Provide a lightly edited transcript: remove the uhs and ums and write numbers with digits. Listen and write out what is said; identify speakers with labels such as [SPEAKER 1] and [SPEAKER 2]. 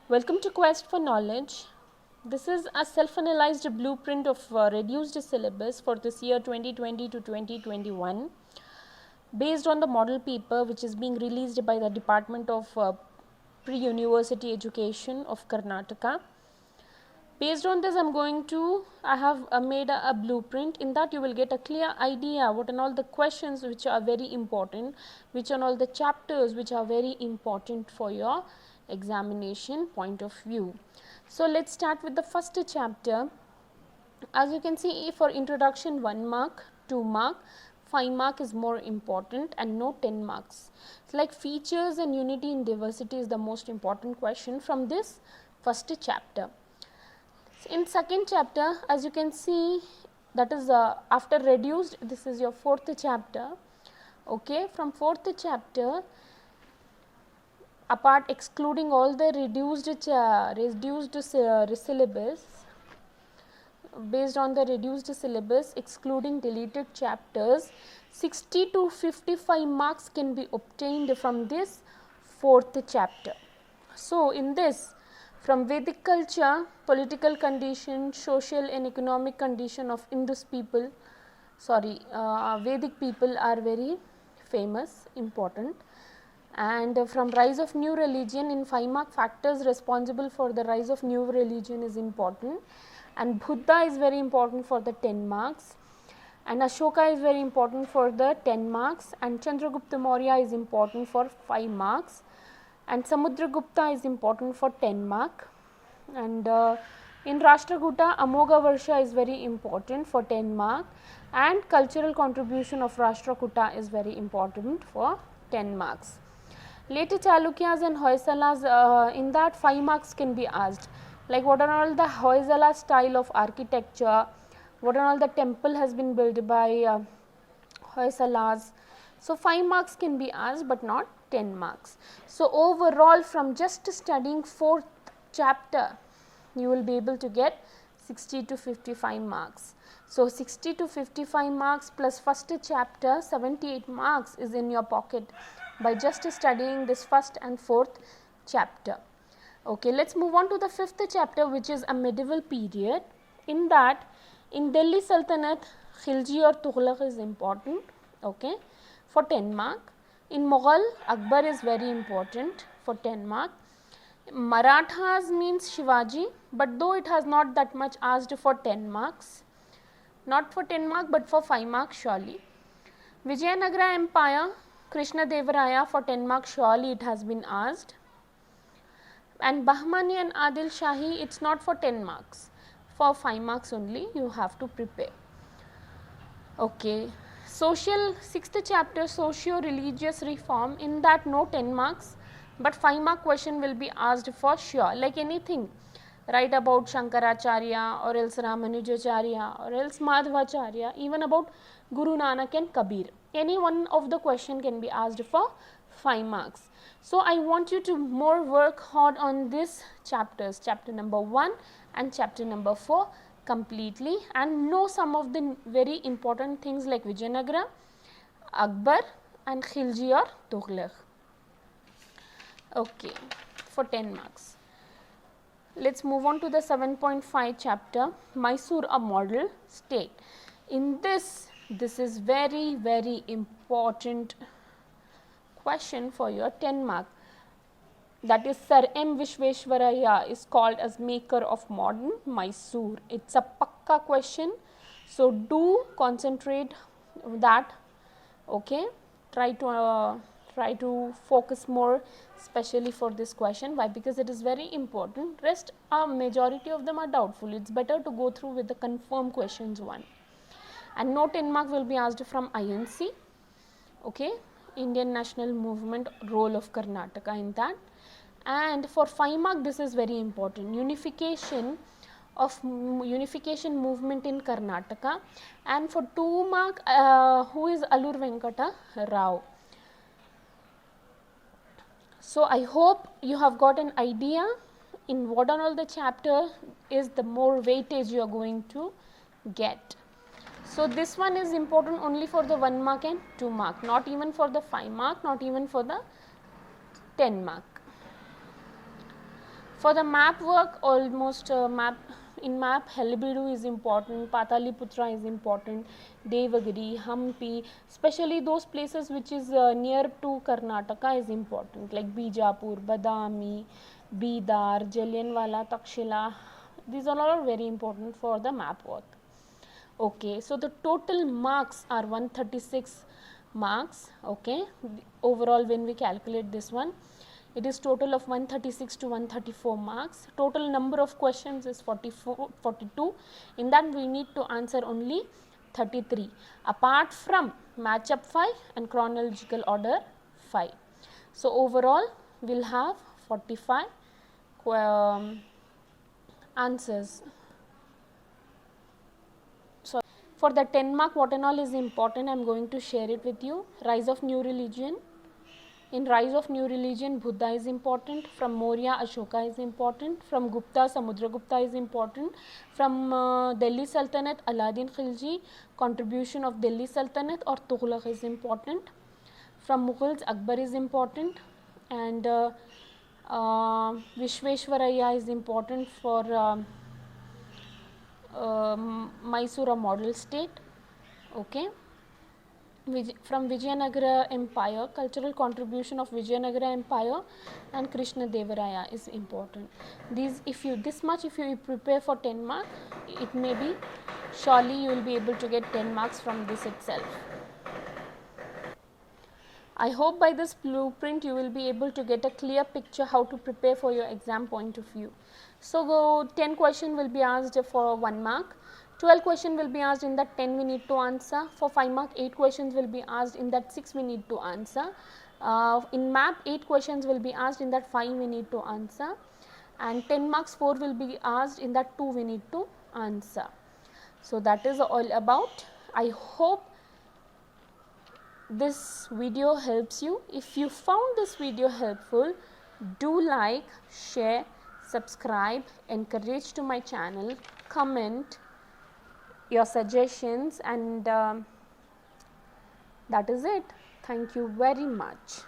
[SPEAKER 1] Welcome to Quest for Knowledge. This is a self-analyzed blueprint of reduced syllabus for this year 2020 to 2021 based on the model paper which is being released by the Department of Pre-University Education of Karnataka. Based on this, I have made a blueprint. In that you will get a clear idea what and all the questions which are very important, which are all the chapters which are very important for your examination point of view. So let's start with the first chapter. As you can see, for introduction 1 mark, 2 mark, 5 mark is more important and no 10 marks. It's like features and unity in diversity is the most important question from this first chapter. In second chapter, as you can see, that is after reduced, this is your fourth chapter. Okay, from fourth chapter, apart excluding all the reduced syllabus, based on the reduced syllabus excluding deleted chapters, 60 to 55 marks can be obtained from this fourth chapter. So in this, from Vedic culture, political condition, social and economic condition of Indus people, Vedic people are very famous, important. And from rise of new religion, in 5 mark factors responsible for the rise of new religion is important, and Buddha is very important for the 10 marks, and Ashoka is very important for the 10 marks, and Chandragupta Maurya is important for 5 marks, and Samudragupta is important for 10 mark, and in Rashtrakuta, Amogha Varsha is very important for 10 mark, and cultural contribution of Rashtrakuta is very important for 10 marks. Later Chalukyas and Hoysalas, in that 5 marks can be asked, like what are all the Hoysala style of architecture, what are all the temple has been built by Hoysalas. So 5 marks can be asked, but not 10 marks. So overall, from just studying 4th chapter, you will be able to get 60 to 55 marks. So 60 to 55 marks plus first chapter, 78 marks is in your pocket by just studying this first and fourth chapter. Okay, let's move on to the 5th chapter, which is a medieval period. In that, in Delhi Sultanate, Khilji or Tughlaq is important, okay, for 10 mark. In Mughal, Akbar is very important for 10 mark. Marathas means Shivaji, but though it has not that much asked for 10 marks, not for 10 mark but for 5 marks surely. Vijayanagara Empire, Krishna Devaraya, for 10 marks surely it has been asked. And Bahmani and Adil Shahi, it's not for 10 marks, for 5 marks only you have to prepare. Okay, social, 6th chapter, socio-religious reform, in that no 10 marks, but 5 mark question will be asked for sure, like anything, write about Shankaracharya or else Ramanujacharya or else Madhvacharya, even about Guru Nanak and Kabir. Any one of the question can be asked for 5 marks. So I want you to more work hard on these chapters, chapter number 1 and chapter number 4 completely, and know some of the very important things like Vijayanagara, Akbar and Khilji or Tughlaq. Okay, for 10 marks. Let's move on to the 7.5 chapter, Mysore, a model state. In this is very important question for your 10 mark. That is, Sir M. Vishveshwaraya is called as maker of modern Mysore. It's a pakka question, so do concentrate that. Okay, try to focus more, especially for this question. Why? Because it is very important. Rest, majority of them are doubtful. It's better to go through with the confirmed questions one. And no 10 mark will be asked from INC. Okay, Indian National Movement, role of Karnataka in that. And for 5 mark, this is very important, unification movement in Karnataka. And for 2 mark, who is Allur Venkata Rao. So I hope you have got an idea in what are all the chapter is the more weightage you are going to get. So this one is important only for the 1 mark and 2 mark, not even for the 5 mark, not even for the 10 mark. For the map work, almost in map Halebeedu is important, Pataliputra is important, Devagiri, Hampi, especially those places which is near to Karnataka is important, like Bijapur, Badami, Bidar, Jallianwala, Takshila. These are all very important for the map work. Okay, so the total marks are 136 marks. Okay, overall when we calculate this one, it is total of 136 to 134 marks. Total number of questions is 42. In that we need to answer only 33, apart from match up 5 and chronological order 5. So overall we will have 45 answers. So for the 10 mark, what and all is important, I am going to share it with you. Rise of new religion. In rise of new religion, Buddha is important. From Maurya, Ashoka is important. From Gupta, Samudragupta is important. From Delhi Sultanate, Alauddin Khilji, contribution of Delhi Sultanate or Tughlaq is important. From Mughals, Akbar is important. And Vishveshwaraya is important for Mysore model state. Okay. From Vijayanagara Empire, cultural contribution of Vijayanagara Empire and Krishna Devaraya is important. This much if you prepare for 10 marks, it may be surely you will be able to get 10 marks from this itself. I hope by this blueprint you will be able to get a clear picture how to prepare for your exam point of view. So 10 question will be asked for 1 mark. 12 question will be asked, in that 10 we need to answer. For 5 mark 8 questions will be asked, in that 6 we need to answer. In map 8 questions will be asked, in that 5 we need to answer, and 10 marks 4 will be asked, in that 2 we need to answer. So that is all about. I hope this video helps you. If you found this video helpful, do like, share, subscribe, encourage to my channel, comment your suggestions, and that is it. Thank you very much.